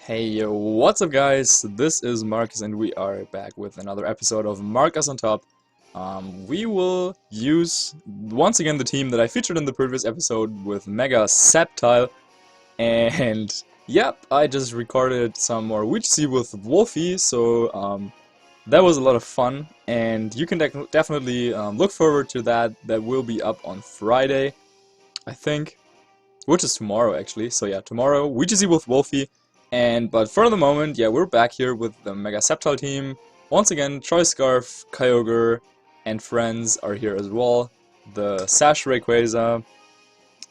Hey yo, what's up guys? This is Marcus and we are back with another episode of Marcus on Top. We will use once again the team that I featured in the previous episode with Mega Sceptile. And yep, I just recorded some more VGC with Wolfie, so that was a lot of fun. And you can definitely look forward to that. That will be up on Friday, I think. Which is tomorrow actually, so yeah, tomorrow, VGC with Wolfie. But for the moment, yeah, we're back here with the Mega Sceptile team. Once again, Troy Scarf, Kyogre, and friends are here as well. The Sash Rayquaza,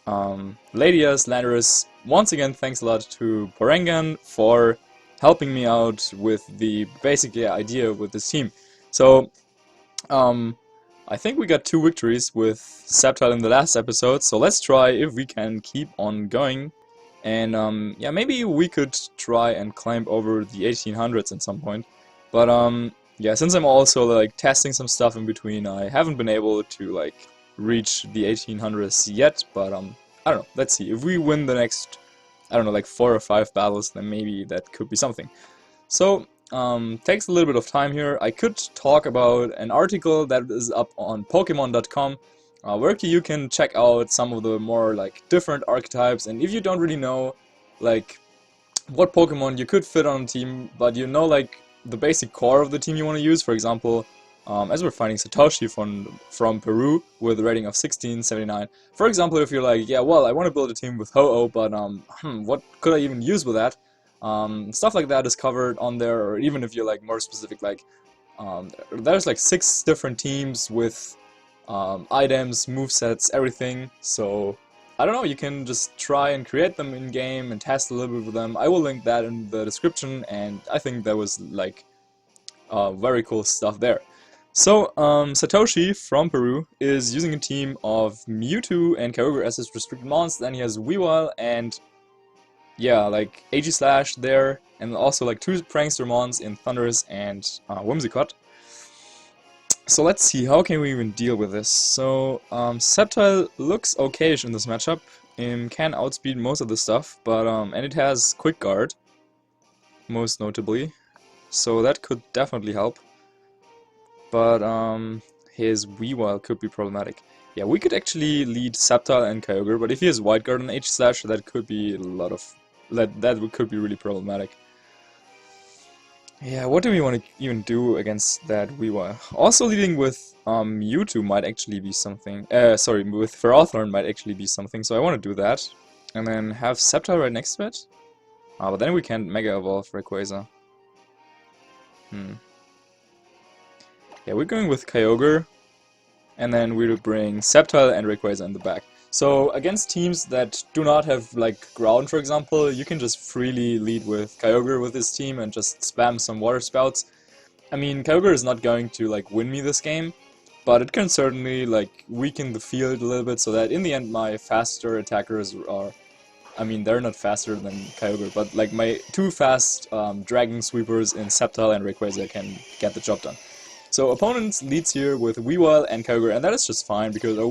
Ladius, Landorus. Once again, thanks a lot to Porengan for helping me out with the basic idea with this team. So, I think we got 2 victories with Sceptile in the last episode, so let's try if we can keep on going. And yeah, maybe we could try and climb over the 1800s at some point. But yeah, since I'm also like testing some stuff in between, I haven't been able to like reach the 1800s yet. But I don't know. Let's see. If we win the next, I don't know, like 4 or 5 battles, then maybe that could be something. So takes a little bit of time here. I could talk about an article that is up on Pokemon.com. Where you can check out some of the more like different archetypes, and if you don't really know like what Pokemon you could fit on a team, but you know like the basic core of the team you want to use, for example, as we're finding Satoshi from Peru with a rating of 1679. For example, if you're like, yeah, well, I want to build a team with Ho-Oh, but what could I even use with that? Stuff like that is covered on there, or even if you're like more specific, like there's like 6 different teams with items, movesets, everything. So I don't know, you can just try and create them in game and test a little bit with them. I will link that in the description, and I think there was like very cool stuff there. So Satoshi from Peru is using a team of Mewtwo and Kyogre as his restricted mons. Then he has Weavile and yeah, like Aegislash there, and also like 2 Prankster mons in Thundurus and Whimsicott. So let's see, how can we even deal with this? So, Sceptile looks okayish in this matchup. Can outspeed most of the stuff, but, and it has Quick Guard, most notably. So that could definitely help. But, his Weavile could be problematic. Yeah, we could actually lead Sceptile and Kyogre, but if he has Wide Guard and H-Slash, that could be a lot of... that could be really problematic. Yeah, what do we want to even do against that Weavile? Also leading with Mewtwo might actually be something. Sorry, with Ferrothorn might actually be something, so I want to do that. And then have Sceptile right next to it. But then we can't Mega Evolve Rayquaza. Yeah, we're going with Kyogre. And then we will bring Sceptile and Rayquaza in the back. So against teams that do not have like ground, for example, you can just freely lead with Kyogre with this team and just spam some water spouts. I mean, Kyogre is not going to like win me this game, but it can certainly like weaken the field a little bit so that in the end my faster attackers are, I mean, they're not faster than Kyogre, but like my 2 fast Dragon Sweepers in Sceptile and Rayquaza can get the job done. So opponents leads here with Weavile and Kyogre, and that is just fine because our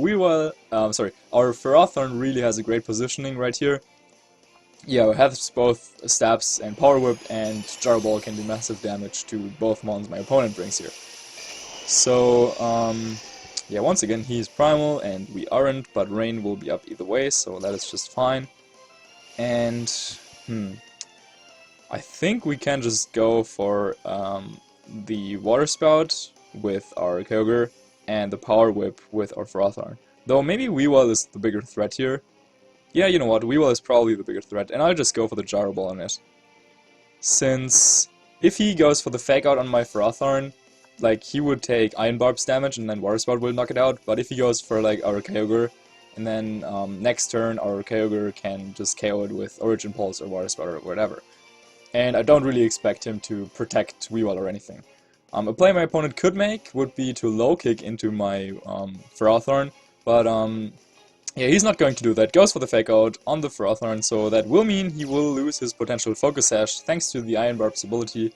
our Ferrothorn really has a great positioning right here. Yeah, it has both Stabs and Power Whip, and Gyro Ball can do massive damage to both mons my opponent brings here. So yeah, once again he's Primal and we aren't, but Rain will be up either way, so that is just fine. And I think we can just go for the Water Spout with our Kyogre and the Power Whip with our Ferrothorn. Though maybe Weavile is the bigger threat here. Yeah, you know what, Weavile is probably the bigger threat, and I'll just go for the Gyro Ball on it. Since if he goes for the Fake Out on my Ferrothorn, like he would take Iron Barb's damage and then Water Spout will knock it out, but if he goes for like our Kyogre, and then next turn our Kyogre can just KO it with Origin Pulse or Water Spout or whatever. And I don't really expect him to protect Weavile or anything. A play my opponent could make would be to low kick into my Ferrothorn, but yeah, he's not going to do that. Goes for the Fake Out on the Ferrothorn, so that will mean he will lose his potential Focus Sash thanks to the Iron Barb's ability,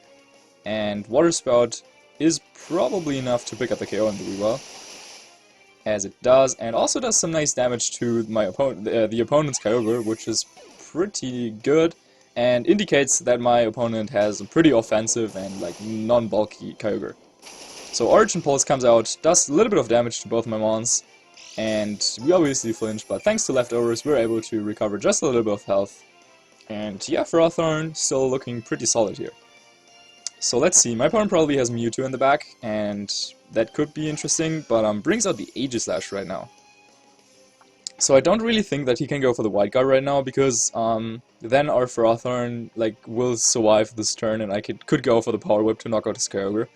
and Water Spout is probably enough to pick up the KO on the Weavile, as it does, and also does some nice damage to my opponent, the opponent's Kyogre, which is pretty good. and indicates that my opponent has a pretty offensive and like non-bulky Kyogre. So Origin Pulse comes out, does a little bit of damage to both my mons, and we obviously flinch, but thanks to leftovers we're able to recover just a little bit of health. And yeah, Ferrothorn still looking pretty solid here. So let's see, my opponent probably has Mewtwo in the back, and that could be interesting, but brings out the Aegislash right now. So I don't really think that he can go for the White Guard right now, because then our Ferrothorn like will survive this turn, and I could go for the Power Whip to knock out his Kyogre.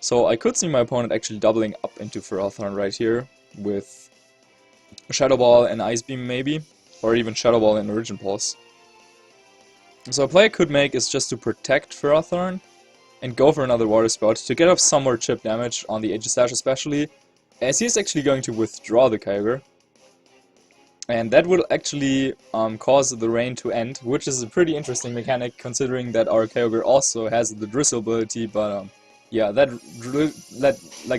So I could see my opponent actually doubling up into Ferrothorn right here, with Shadow Ball and Ice Beam maybe, or even Shadow Ball and Origin Pulse. So a play I could make is just to protect Ferrothorn, and go for another Water Spout to get off some more chip damage on the Aegislash especially, as he's actually going to withdraw the Kyogre. And that will actually cause the rain to end, which is a pretty interesting mechanic considering that our Kyogre also has the Drizzle ability, but yeah, that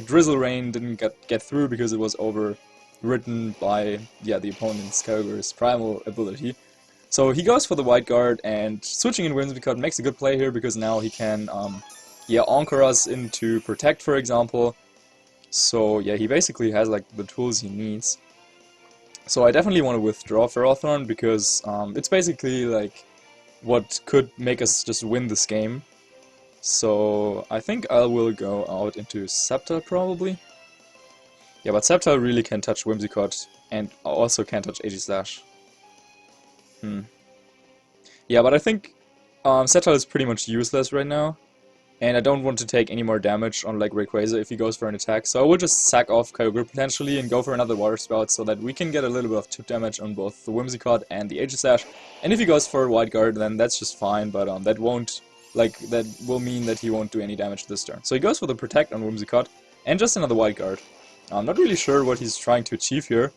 Drizzle Rain didn't get through because it was overridden by the opponent's Kyogre's primal ability. So he goes for the White Guard, and switching in Whimsicott makes a good play here because now he can Anchor us into Protect, for example. So yeah, he basically has like the tools he needs. So I definitely want to withdraw Ferrothorn because it's basically like what could make us just win this game. So I think I will go out into Sceptile probably. Yeah, but Sceptile really can touch Whimsicott and also can touch Aegislash. Yeah, but I think Sceptile is pretty much useless right now. And I don't want to take any more damage on like Rayquaza if he goes for an attack. So I will just sack off Kyogre potentially and go for another Water Spout so that we can get a little bit of chip damage on both the Whimsicott and the Aegislash. And if he goes for a White Guard, then that's just fine, but that will mean that he won't do any damage this turn. So he goes for the Protect on Whimsicott and just another White Guard. I'm not really sure what he's trying to achieve here,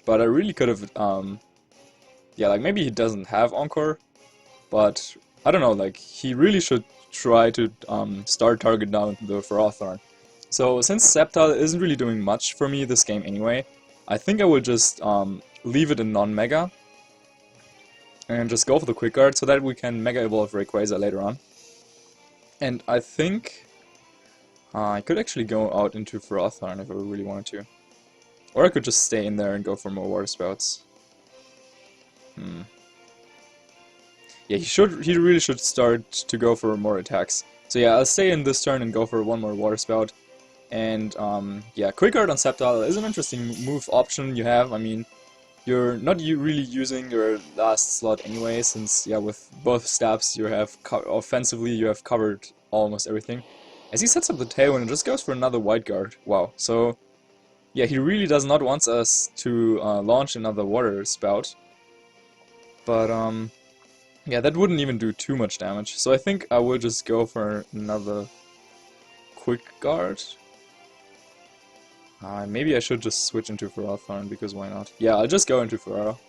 but I really could have, yeah, like maybe he doesn't have Encore, but I don't know, like he really should try to start target down the Ferrothorn. So since Sceptile isn't really doing much for me this game anyway, I think I will just leave it in non-Mega and just go for the Quick Guard so that we can Mega Evolve Rayquaza later on. And I think I could actually go out into Ferrothorn if I really wanted to. Or I could just stay in there and go for more Water Spouts. Yeah, he really should start to go for more attacks. So yeah, I'll stay in this turn and go for one more Water Spout. And yeah, Quick Guard on Sceptile is an interesting move option you have. I mean, you're not really using your last slot anyway, since yeah, with both stabs you have offensively you have covered almost everything. As he sets up the Tailwind and just goes for another White Guard. Wow. So yeah, he really does not want us to launch another Water Spout. But yeah, that wouldn't even do too much damage, so I think I will just go for another Quick Guard. Maybe I should just switch into Ferrothorn, because why not? Yeah, I'll just go into Ferro.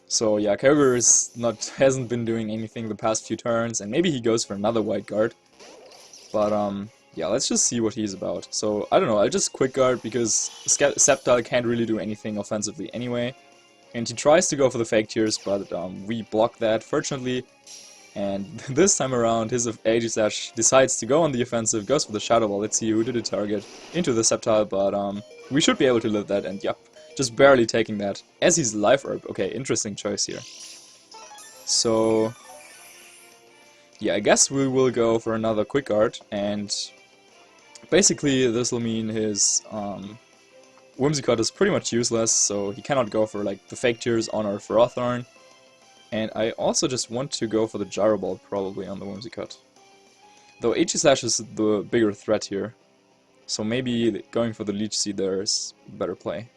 So yeah, Kyogre hasn't been doing anything the past few turns, and maybe he goes for another White Guard. But yeah, let's just see what he's about. So, I don't know, I'll just Quick Guard, because Sceptile can't really do anything offensively anyway. And he tries to go for the Fake Tears, but we block that, fortunately. And this time around, his Aegislash decides to go on the offensive, goes for the Shadow Ball. Let's see who did the target into the Sceptile, but we should be able to live that, and yep, just barely taking that. As he's Life Orb. Okay, interesting choice here. So yeah, I guess we will go for another Quick Guard, and basically this will mean his Whimsicott is pretty much useless, so he cannot go for like the Fake Tears on our Ferrothorn. And I also just want to go for the Gyro Ball probably on the Whimsicott. Though Aegislash is the bigger threat here, so maybe going for the Leech Seed there is a better play.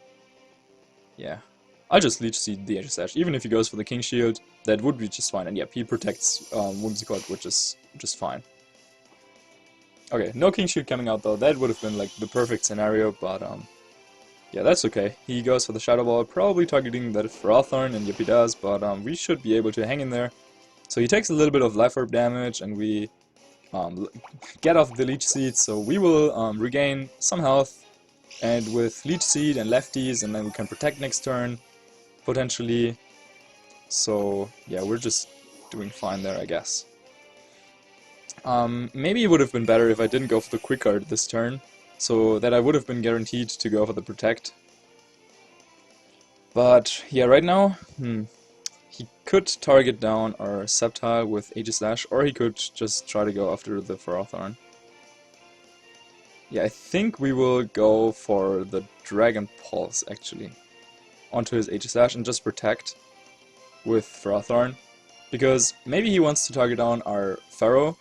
Yeah, I'll just Leech Seed the Aegislash. Even if he goes for the King Shield, that would be just fine. And yep, he protects Whimsicott, which is just fine. Okay, no King Shield coming out though. That would have been like the perfect scenario, but yeah, that's okay. He goes for the Shadow Ball, probably targeting that Ferrothorn, and yep he does, but we should be able to hang in there. So he takes a little bit of Life Orb damage, and we get off the Leech Seed, so we will regain some health, and with Leech Seed and Lefties, and then we can protect next turn, potentially. So yeah, we're just doing fine there, I guess. Maybe it would have been better if I didn't go for the quick card this turn, so that I would have been guaranteed to go for the protect. But yeah, right now, he could target down our Sceptile with Aegislash, or he could just try to go after the Ferrothorn. Yeah, I think we will go for the Dragon Pulse, actually, onto his Aegislash and just protect with Ferrothorn, because maybe he wants to target down our Ferro,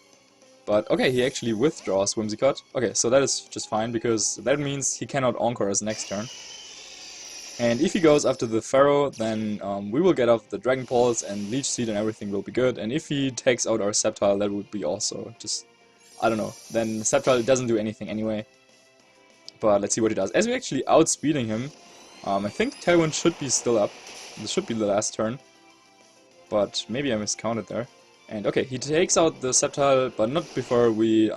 but okay, he actually withdraws Whimsicott. Okay, so that is just fine, because that means he cannot Encore us next turn. And if he goes after the Ferro, then we will get off the Dragon Pulse and Leech Seed and everything will be good. And if he takes out our Sceptile, that would be also just, I don't know, then Sceptile doesn't do anything anyway. But let's see what he does. As we're actually outspeeding him, I think Tailwind should be still up. This should be the last turn. But maybe I miscounted there. And okay, he takes out the Sceptile, but not before we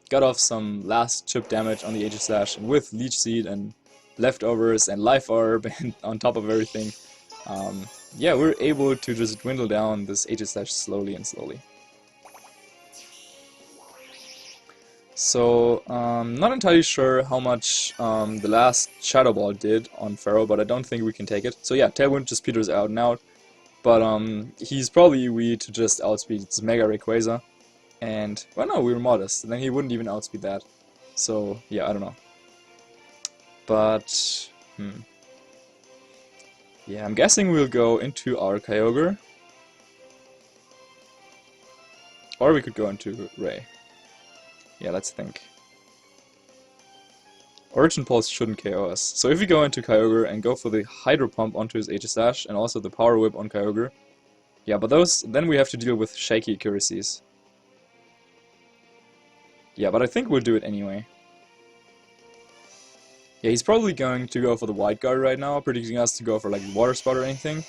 got off some last chip damage on the Aegislash, and with Leech Seed and Leftovers and Life Orb and on top of everything, yeah, we're able to just dwindle down this Aegislash slowly and slowly. So, not entirely sure how much the last Shadow Ball did on Ferro, but I don't think we can take it. So yeah, Tailwind just peters out and out, but he's probably weak to just outspeed its Mega Rayquaza. And, well no, we were modest, and then he wouldn't even outspeed that. So, yeah, I don't know. But, yeah, I'm guessing we'll go into our Kyogre. Or we could go into Ray. Yeah, let's think. Origin Pulse shouldn't KO us. So if we go into Kyogre and go for the Hydro Pump onto his Aegislash and also the Power Whip on Kyogre, yeah, but those, then we have to deal with shaky accuracies. Yeah, but I think we'll do it anyway. Yeah, he's probably going to go for the White Guard right now, predicting us to go for like Water Spout or anything.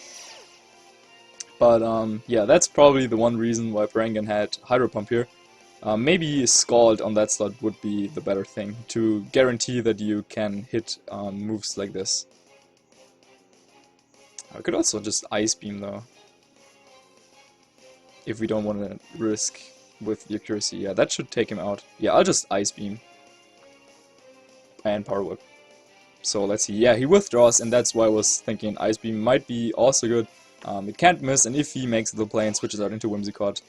But yeah, that's probably the one reason why Porengan had Hydro Pump here. Maybe Scald on that slot would be the better thing, to guarantee that you can hit moves like this. I could also just Ice Beam though, if we don't want to risk with the accuracy. Yeah, that should take him out. Yeah, I'll just Ice Beam. And Power Whip. So let's see, yeah, he withdraws, and that's why I was thinking Ice Beam might be also good. It can't miss, and if he makes the play and switches out into Whimsicott,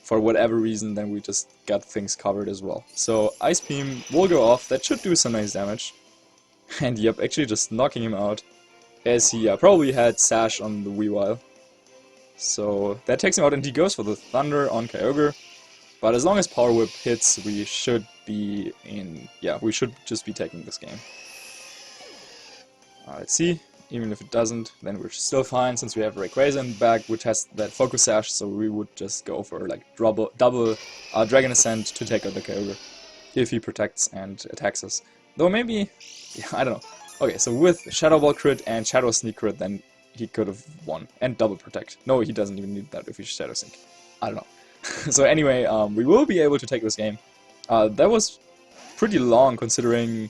for whatever reason, then we just got things covered as well. So Ice Beam will go off, that should do some nice damage. And yep, actually just knocking him out, as he probably had Sash on the Weavile. So that takes him out, and he goes for the Thunder on Kyogre. But as long as Power Whip hits, we should be in, yeah, we should just be taking this game. Let's see, even if it doesn't, then we're still fine, since we have Rayquaza in the back, which has that Focus Sash, so we would just go for like double Dragon Ascent to take out the Kyogre, if he protects and attacks us. Though maybe, yeah, I don't know. Okay, so with Shadow Ball crit and Shadow Sneak crit, then he could have won, and double protect. No, he doesn't even need that if he Shadow Sneak. I don't know. So anyway, we will be able to take this game. That was pretty long, considering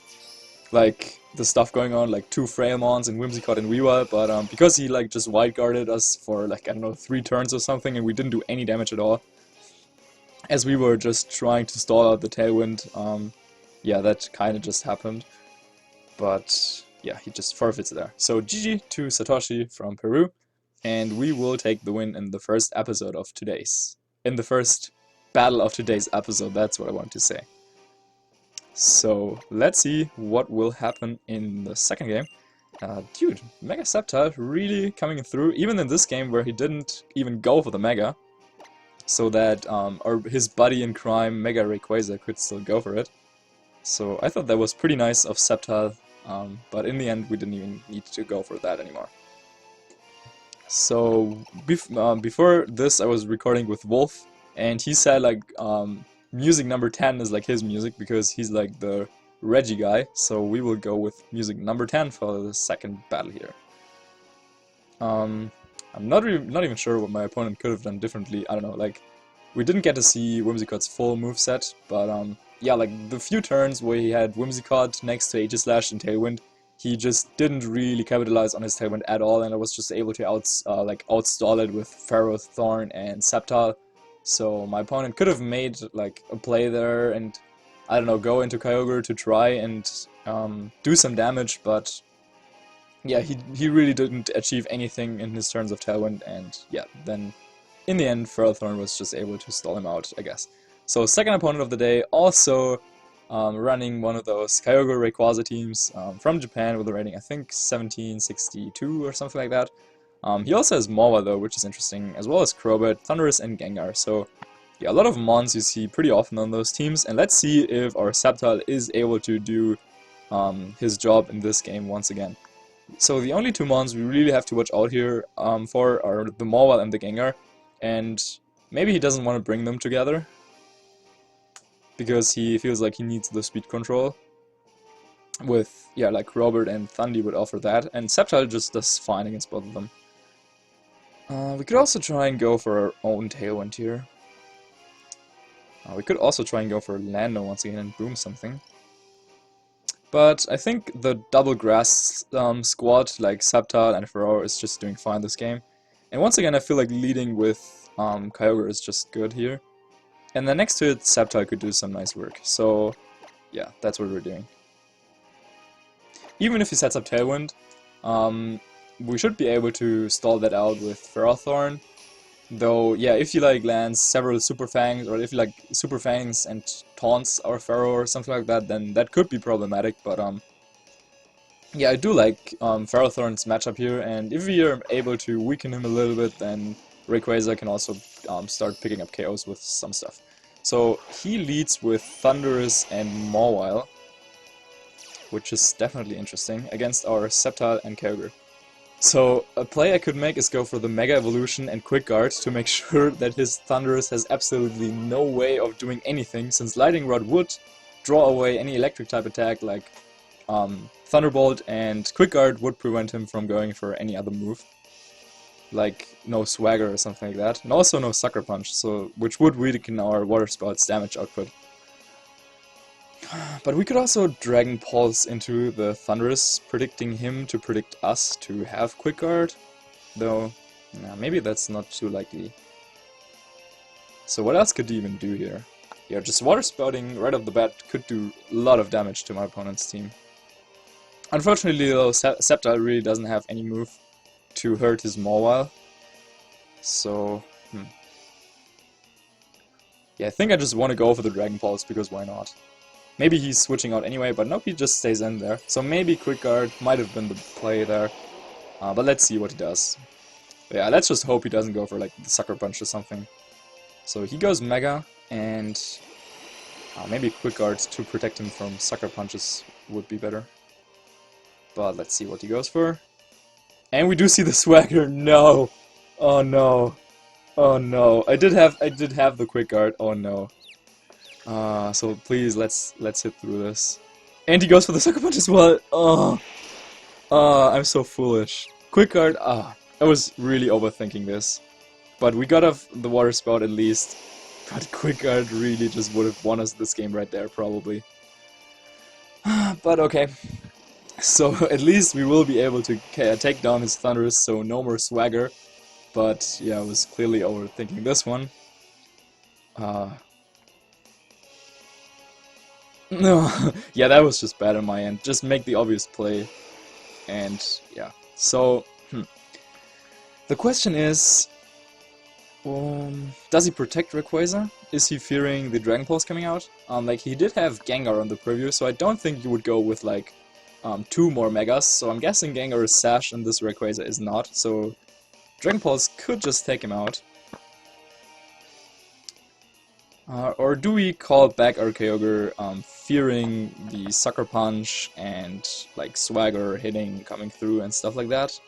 like the stuff going on, like 2 Frailmons and Whimsicott and Weavile, but because he like just White Guarded us for like, I don't know, 3 turns or something, and we didn't do any damage at all, as we were just trying to stall out the Tailwind, yeah, that kind of just happened. But yeah, he just forfeits there. So GG to Satoshi from Peru, and we will take the win in the first episode of today's. In the first battle of today's episode, that's what I want to say. So let's see what will happen in the second game. Dude, Mega Sceptile really coming through, even in this game where he didn't even go for the Mega, so that or his buddy in crime, Mega Rayquaza, could still go for it. So I thought that was pretty nice of Sceptile, but in the end we didn't even need to go for that anymore. So before this I was recording with Wolf, and he said like music number 10 is like his music, because he's like the Reggie guy, so we will go with music number 10 for the second battle here. I'm not even sure what my opponent could have done differently. I don't know, like, we didn't get to see Whimsicott's full moveset, but yeah, like the few turns where he had Whimsicott next to Aegislash and Tailwind, he just didn't really capitalize on his Tailwind at all, and I was just able to outstall it with Pharaoh, Thorn, and Sceptile. So my opponent could have made like a play there and, I don't know, go into Kyogre to try and do some damage, but yeah, he really didn't achieve anything in his turns of Tailwind, and yeah, then in the end Ferrothorn was just able to stall him out, I guess. So second opponent of the day, also running one of those Kyogre Rayquaza teams from Japan with a rating I think 1762 or something like that. He also has Mawa though, which is interesting, as well as Crobat, Thundurus, and Gengar. So yeah, a lot of Mons you see pretty often on those teams, and let's see if our Sceptile is able to do his job in this game once again. So the only two Mons we really have to watch out here for are the Mawile and the Gengar, and maybe he doesn't want to bring them together because he feels like he needs the speed control. With, yeah, like Robert and Thundy would offer that, and Sceptile just does fine against both of them. We could also try and go for our own Tailwind here. We could also try and go for Lando once again and boom something. But I think the double grass squad, like Sceptile and Ferraro, is just doing fine this game. And once again, I feel like leading with Kyogre is just good here. And then next to it, Sceptile could do some nice work. So yeah, that's what we're doing. Even if he sets up Tailwind, we should be able to stall that out with Ferrothorn. Though, yeah, if he like lands several Super Fangs, or if he like Super Fangs and taunts our Pharaoh or something like that, then that could be problematic. But yeah, I do like Ferrothorn's matchup here, and if we are able to weaken him a little bit, then Rayquaza can also start picking up KOs with some stuff. So he leads with Thundurus and Mawile, which is definitely interesting, against our Sceptile and Kyogre. So a play I could make is go for the Mega Evolution and Quick Guard to make sure that his Thundurus has absolutely no way of doing anything, since Lightning Rod would draw away any electric type attack like Thunderbolt, and Quick Guard would prevent him from going for any other move, like no Swagger or something like that, and also no Sucker Punch, so which would weaken our Water Spout's damage output. But we could also Dragon Pulse into the Thundurus, predicting him to predict us to have Quick Guard, though nah, maybe that's not too likely. So what else could he even do here? Yeah, just Water Spouting right off the bat could do a lot of damage to my opponent's team. Unfortunately though, Sceptile really doesn't have any move to hurt his Mawile, so yeah, I think I just want to go for the Dragon Pulse, because why not? Maybe he's switching out anyway, but nope, he just stays in there. So maybe Quick Guard might have been the play there. But let's see what he does. But yeah, let's just hope he doesn't go for like the Sucker Punch or something. So he goes Mega, and maybe Quick Guard to protect him from Sucker Punches would be better. But let's see what he goes for. And we do see the Swagger. No! Oh no! Oh no! I did have the Quick Guard. Oh no! So please, let's hit through this. And he goes for the Sucker Punch as well. Oh, I'm so foolish. Quick Guard. I was really overthinking this, but we got off the Water Spout at least. But Quick Guard really just would have won us this game right there, probably. But okay. So at least we will be able to take down his Thundurus. So no more Swagger. But yeah, I was clearly overthinking this one. No, yeah, that was just bad on my end. Just make the obvious play, and yeah. So, the question is, does he protect Rayquaza? Is he fearing the Dragon Pulse coming out? Like he did have Gengar on the preview, so I don't think you would go with like 2 more Megas. So I'm guessing Gengar is Sash and this Rayquaza is not. So Dragon Pulse could just take him out. Or do we call back our Kyogre, fearing the Sucker Punch and like Swagger hitting, coming through and stuff like that?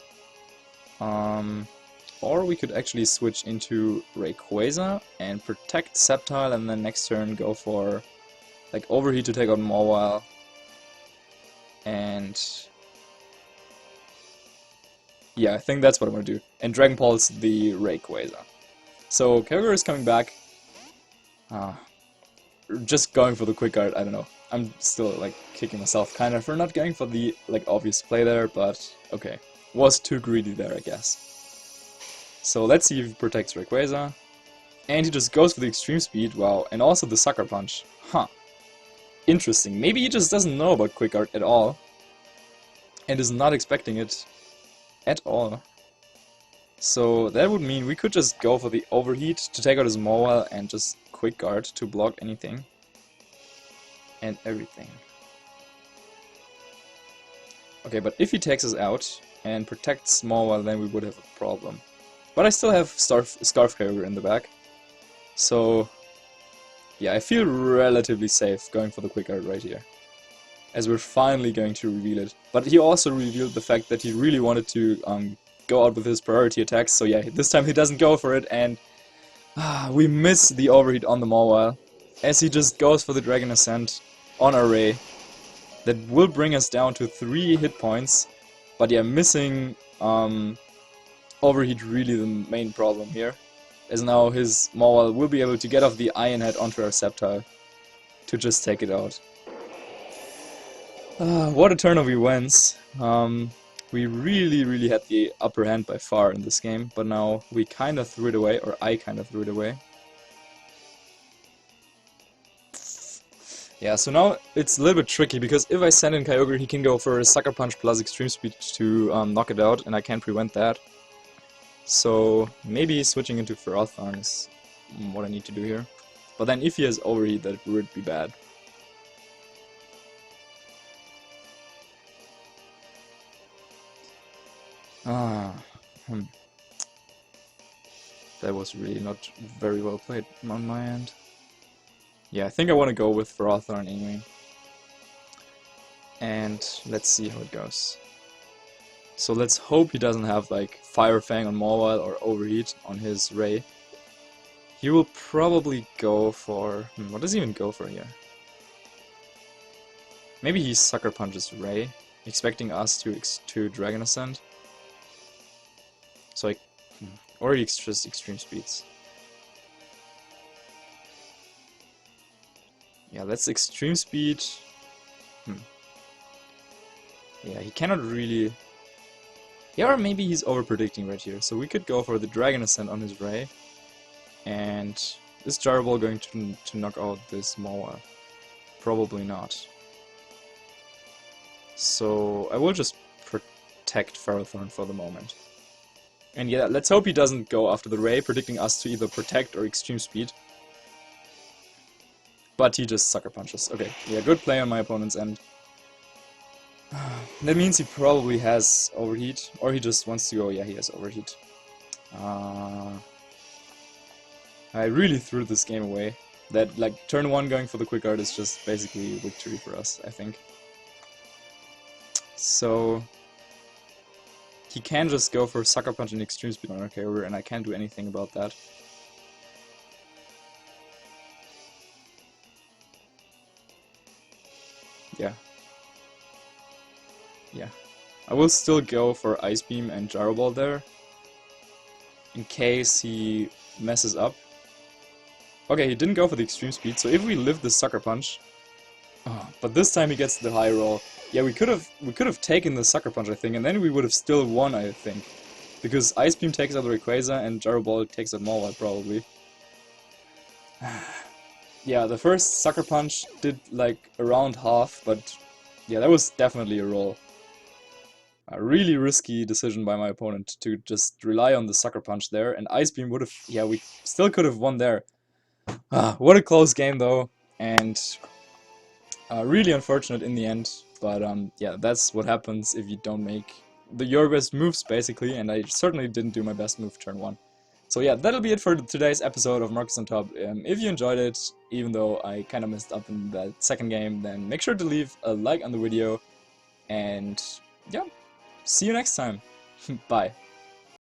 Or we could actually switch into Rayquaza and protect Sceptile, and then next turn go for like Overheat to take out Mawile. And yeah, I think that's what I'm gonna do. And Dragon Pulse the Rayquaza. So Kyogre is coming back. Just going for the Quick Guard, I don't know. I'm still like kicking myself kind of for not going for the like obvious play there, but okay. Was too greedy there, I guess. So let's see if he protects Rayquaza. And he just goes for the extreme speed, wow, and also the Sucker Punch. Huh. Interesting. Maybe he just doesn't know about Quick Art at all. And is not expecting it at all. So that would mean we could just go for the Overheat to take out his Mawile and just Quick Guard to block anything. And everything. Okay, but if he takes us out and protects Mawile, then we would have a problem. But I still have Scarf Kyogre in the back. So, yeah, I feel relatively safe going for the Quick Guard right here. As we're finally going to reveal it. But he also revealed the fact that he really wanted to go out with his priority attacks. So yeah, this time he doesn't go for it, and we miss the Overheat on the Mawile. As he just goes for the Dragon Ascent on Array. That will bring us down to 3 hit points. But yeah, missing Overheat really the main problem here. As now his Mawile will be able to get off the Iron Head onto our Sceptile to just take it out. What a turn of events. We really had the upper hand by far in this game, but now we kind of threw it away, or I kind of threw it away. Yeah, so now it's a little bit tricky, because if I send in Kyogre, he can go for a Sucker Punch plus Extreme Speed to knock it out, and I can't prevent that. So maybe switching into Ferrothorn is what I need to do here. But then if he has Overheat, that would be bad. That was really not very well played on my end. Yeah, I think I want to go with Ferrothorn anyway. And let's see how it goes. So let's hope he doesn't have like Fire Fang on Mawile or Overheat on his Ray. He will probably go for... what does he even go for here? Maybe he Sucker Punches Ray, expecting us to Dragon Ascent. So or he just Extreme Speeds. Yeah, that's Extreme Speed. Yeah, he cannot really... Yeah, or maybe he's over-predicting right here. So we could go for the Dragon Ascent on his Ray. And is Gyro Ball going to knock out this Mawile? Probably not. So I will just protect Ferrothorn for the moment. And yeah, let's hope he doesn't go after the Ray, predicting us to either protect or Extreme Speed. But he just Sucker Punches. Okay, yeah, good play on my opponent's end. That means he probably has Overheat, or he just wants to go, yeah, he has Overheat. I really threw this game away. That, like, turn 1 going for the Quick Guard is just basically victory for us, I think. So... he can just go for Sucker Punch and Extreme Speed on our Kyogre, and I can't do anything about that. Yeah. Yeah. I will still go for Ice Beam and Gyro Ball there, in case he messes up. Okay, he didn't go for the Extreme Speed, so if we live the Sucker Punch... but this time he gets the high roll. Yeah, we could have taken the Sucker Punch, I think, and then we would have still won, I think. Because Ice Beam takes out the Rayquaza and Gyro Ball takes out Mawile, probably. Yeah, the first Sucker Punch did, like, around half, but... yeah, that was definitely a roll. A really risky decision by my opponent to just rely on the Sucker Punch there, and Ice Beam would have... yeah, we still could have won there. What a close game, though, and... really unfortunate in the end, but yeah, that's what happens if you don't make your best moves, basically, and I certainly didn't do my best move turn 1. So yeah, that'll be it for today's episode of Marcus on Top. If you enjoyed it, even though I kind of messed up in that second game, then make sure to leave a like on the video, and yeah, see you next time. Bye.